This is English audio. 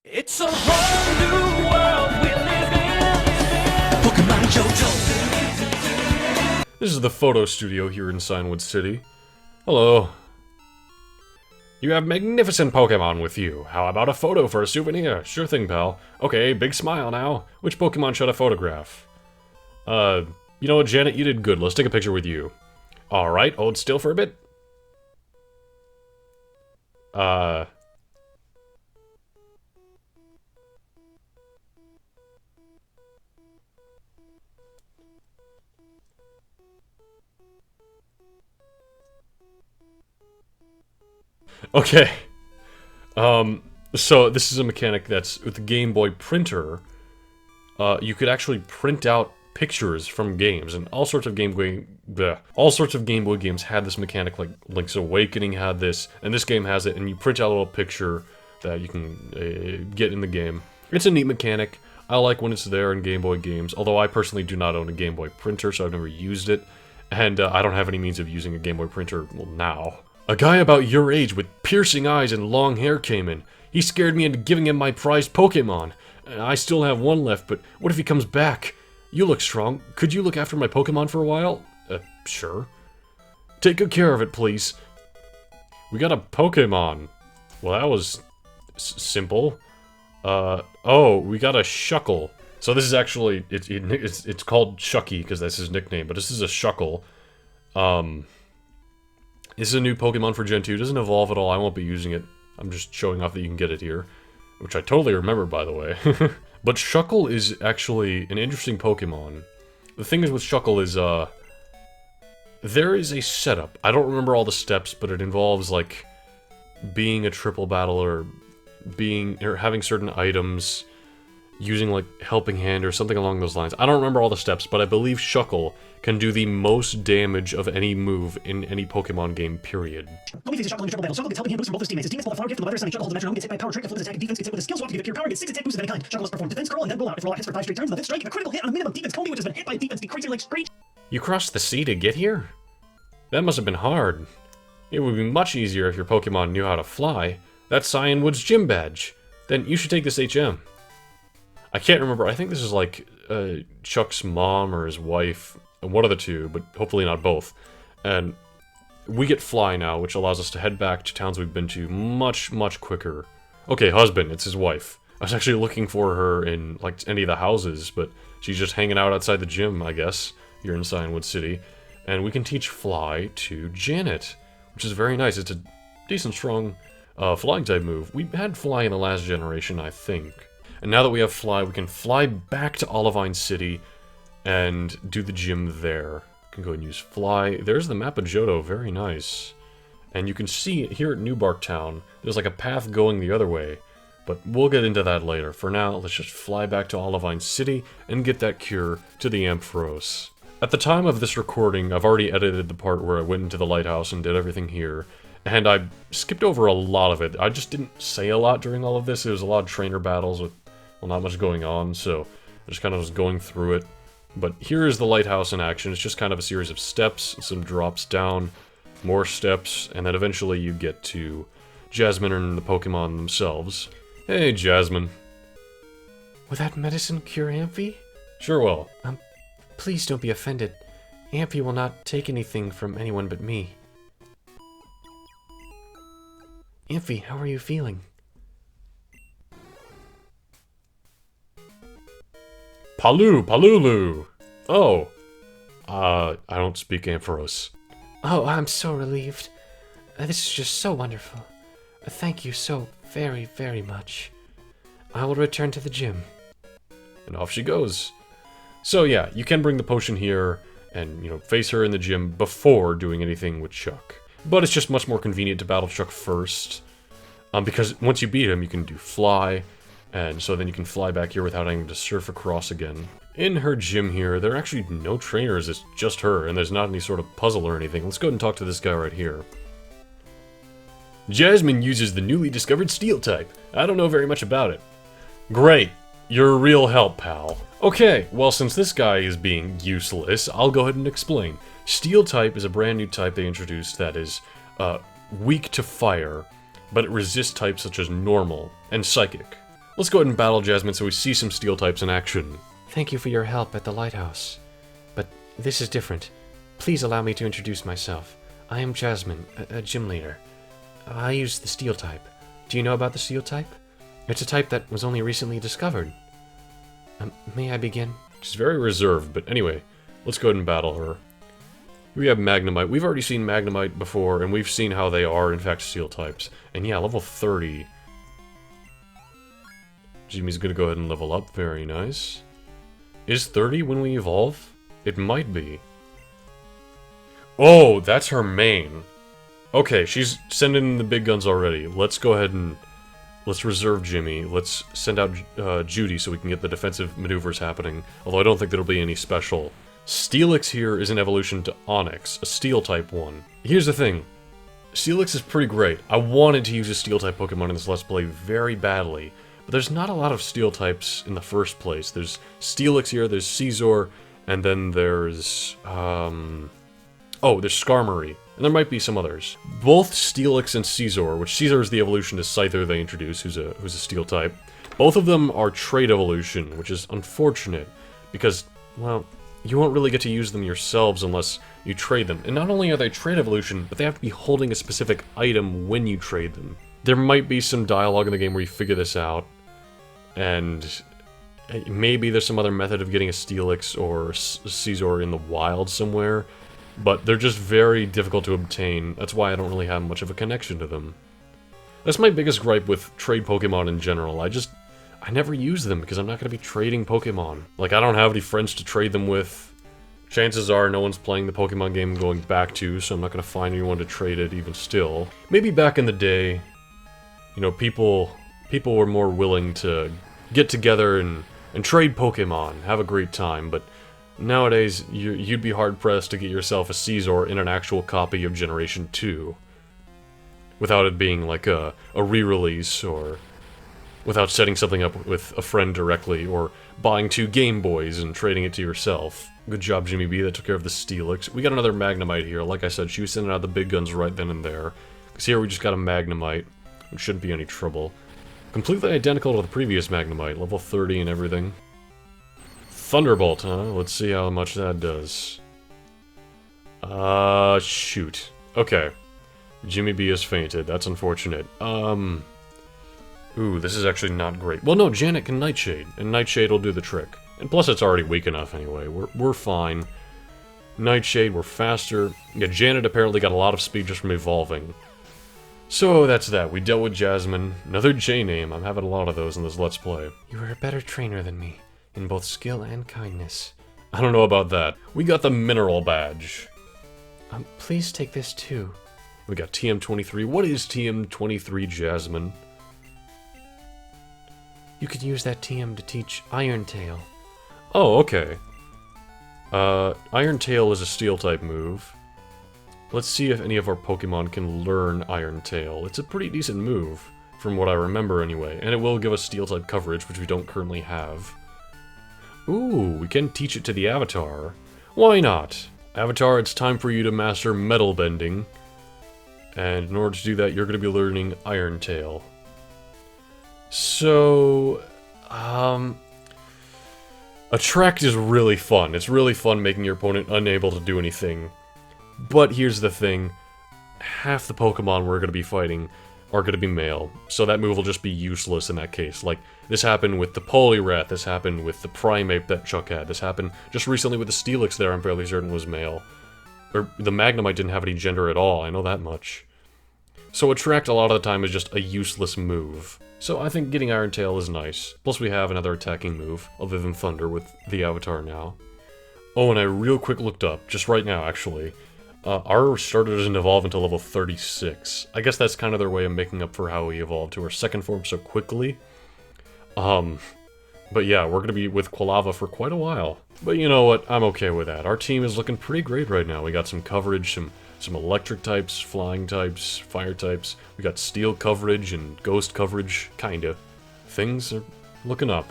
It's a whole new world we live in. Pokemon JoJo. This is the photo studio here in Cianwood City. Hello. You have magnificent Pokemon with you. How about a photo for a souvenir? Sure thing, pal. Okay, big smile now. Which Pokemon should I photograph? You know what, Janet, you did good. Let's take a picture with you. Alright, hold still for a bit. Okay. So this is a mechanic that's with the Game Boy printer. You could actually print out pictures from games, and all sorts of Game Boy games had this mechanic. Like Link's Awakening had this, and this game has it. And you print out a little picture that you can get in the game. It's a neat mechanic. I like when it's there in Game Boy games. Although I personally do not own a Game Boy printer, so I've never used it, and I don't have any means of using a Game Boy printer now. A guy about your age with piercing eyes and long hair came in. He scared me into giving him my prized Pokemon. I still have one left, but what if he comes back? You look strong. Could you look after my Pokemon for a while? Sure. Take good care of it, please. We got a Pokemon. Well, that was simple. Oh, we got a Shuckle. So this is actually, it's called Jockey, because that's his nickname, but this is a Shuckle. This is a new Pokemon for Gen 2. It doesn't evolve at all. I won't be using it. I'm just showing off that you can get it here. Which I totally remember, by the way. But Shuckle is actually an interesting Pokemon. The thing is with Shuckle is, there is a setup. I don't remember all the steps, but it involves, like, being a triple battler, or having certain items, using, like, Helping Hand or something along those lines. I don't remember all the steps, but I believe Shuckle can do the most damage of any move in any Pokemon game, period. Homie faces Shuckle in a triple battle. Shuckle gets helping hand boost from both his teammates. His teammates pull a flower gift from the weather sun, and Shuckle holds a metronome, gets hit by a power trick, that flips his attack and defense, gets hit with a skill swap to give it pure power, and gets 6 attack boosts of any kind. Shuckle must perform defense, curl, and then roll out. If roll out hits for 5 straight turns, the fifth strike, a critical hit on a minimum defense Comey, which has been hit by a defense, the crazy like screech. You crossed the sea to get here? That must have been hard. It would be much easier if your Pokemon knew how to fly. That's Cianwood's gym badge. Then you should take this HM. I can't remember. I think this is like Chuck's mom or his wife. One of the two, but hopefully not both. And we get Fly now, which allows us to head back to towns we've been to much, much quicker. Okay, husband, it's his wife. I was actually looking for her in, like, any of the houses, but she's just hanging out outside the gym, I guess, here in Cianwood City. And we can teach Fly to Janet, which is very nice. It's a decent, strong flying type move. We had Fly in the last generation, I think. And now that we have Fly, we can fly back to Olivine City and do the gym there. You can go and use Fly. There's the map of Johto, very nice. And you can see here at New Bark Town, there's like a path going the other way, but we'll get into that later. For now, let's just fly back to Olivine City and get that cure to the Ampharos. At the time of this recording, I've already edited the part where I went into the lighthouse and did everything here, and I skipped over a lot of it. I just didn't say a lot during all of this. It was a lot of trainer battles with, well, not much going on, so I just kind of was going through it. But here is the lighthouse in action. It's just kind of a series of steps, some drops down, more steps, and then eventually you get to Jasmine and the Pokemon themselves. Hey, Jasmine. Will that medicine cure Amphy? Sure will. Please don't be offended. Amphy will not take anything from anyone but me. Amphy, how are you feeling? Palulu! Oh. I don't speak Ampharos. Oh, I'm so relieved. This is just so wonderful. Thank you so very, very much. I will return to the gym. And off she goes. So yeah, you can bring the potion here and, you know, face her in the gym before doing anything with Chuck. But it's just much more convenient to battle Chuck first. Because once you beat him, you can do Fly, and so then you can fly back here without having to surf across again. In her gym here, there are actually no trainers, it's just her, and there's not any sort of puzzle or anything. Let's go ahead and talk to this guy right here. Jasmine uses the newly discovered Steel type. I don't know very much about it. Great. You're a real help, pal. Okay, well, since this guy is being useless, I'll go ahead and explain. Steel type is a brand new type they introduced that is weak to fire, but it resists types such as normal and psychic. Let's go ahead and battle Jasmine so we see some steel types in action. Thank you for your help at the lighthouse. But this is different. Please allow me to introduce myself. I am Jasmine, a gym leader. I use the steel type. Do you know about the steel type? It's a type that was only recently discovered. May I begin? She's very reserved, but anyway, let's go ahead and battle her. We have Magnemite. We've already seen Magnemite before, and we've seen how they are, in fact, steel types. And yeah, level 30. Jimmy's gonna go ahead and level up. Very nice. Is 30 when we evolve? It might be. Oh, that's her main. Okay, she's sending the big guns already. Let's go ahead and... let's reserve Jimmy. Let's send out Judy so we can get the defensive maneuvers happening. Although I don't think there'll be any special. Steelix here is an evolution to Onyx, a Steel-type one. Here's the thing. Steelix is pretty great. I wanted to use a Steel-type Pokemon in this Let's Play very badly. But there's not a lot of Steel types in the first place. There's Steelix here, there's Scizor, and then there's... oh, there's Skarmory. And there might be some others. Both Steelix and Scizor, which Scizor is the evolution to Scyther they introduced, who's a Steel type. Both of them are trait evolution, which is unfortunate, because, well, you won't really get to use them yourselves unless you trade them. And not only are they trait evolution, but they have to be holding a specific item when you trade them. There might be some dialogue in the game where you figure this out, and maybe there's some other method of getting a Steelix or a Scizor in the wild somewhere, but they're just very difficult to obtain. That's why I don't really have much of a connection to them. That's my biggest gripe with trade Pokemon in general. I never use them because I'm not going to be trading Pokemon. Like, I don't have any friends to trade them with. Chances are no one's playing the Pokemon game I'm going back to, so I'm not going to find anyone to trade it even still. Maybe back in the day, you know, people were more willing to get together and trade Pokemon, have a great time, but nowadays you'd be hard-pressed to get yourself a Scizor in an actual copy of Generation 2 without it being like a re-release, or without setting something up with a friend directly, or buying 2 Game Boys and trading it to yourself. Good job, Jimmy B, that took care of the Steelix. We got another Magnemite here. Like I said, she was sending out the big guns right then and there. Because here we just got a Magnemite, which shouldn't be any trouble. Completely identical to the previous Magnemite, level 30 and everything. Thunderbolt, huh? Let's see how much that does. Shoot. Okay. Jimmy B has fainted. That's unfortunate. Ooh, this is actually not great. Well, no, Janet can Nightshade, and Nightshade will do the trick. And plus, it's already weak enough anyway. We're fine. Nightshade, we're faster. Yeah, Janet apparently got a lot of speed just from evolving. So, that's that. We dealt with Jasmine. Another J name. I'm having a lot of those in this Let's Play. You are a better trainer than me, in both skill and kindness. I don't know about that. We got the Mineral Badge. Please take this too. We got TM23. What is TM23, Jasmine? You could use that TM to teach Iron Tail. Oh, okay. Iron Tail is a Steel-type move. Let's see if any of our Pokemon can learn Iron Tail. It's a pretty decent move, from what I remember anyway, and it will give us Steel-type coverage, which we don't currently have. Ooh, we can teach it to the Avatar. Why not? Avatar, it's time for you to master Metal Bending. And in order to do that, you're going to be learning Iron Tail. So, Attract is really fun. It's really fun making your opponent unable to do anything. But here's the thing. Half the Pokemon we're going to be fighting are going to be male. So that move will just be useless in that case. Like, this happened with the Poliwrath, this happened with the Primeape that Chuck had, this happened just recently with the Steelix there, I'm fairly certain was male. Or, the Magnemite didn't have any gender at all, I know that much. So Attract a lot of the time is just a useless move. So I think getting Iron Tail is nice. Plus we have another attacking move, other than Thunder, with the Avatar now. Oh, and I real quick looked up, just right now actually. Our starter doesn't evolve until level 36. I guess that's kind of their way of making up for how we evolved to our second form so quickly. But yeah, we're gonna be with Quilava for quite a while. But you know what, I'm okay with that. Our team is looking pretty great right now. We got some coverage, some electric types, flying types, fire types. We got steel coverage and ghost coverage, kinda. Things are looking up.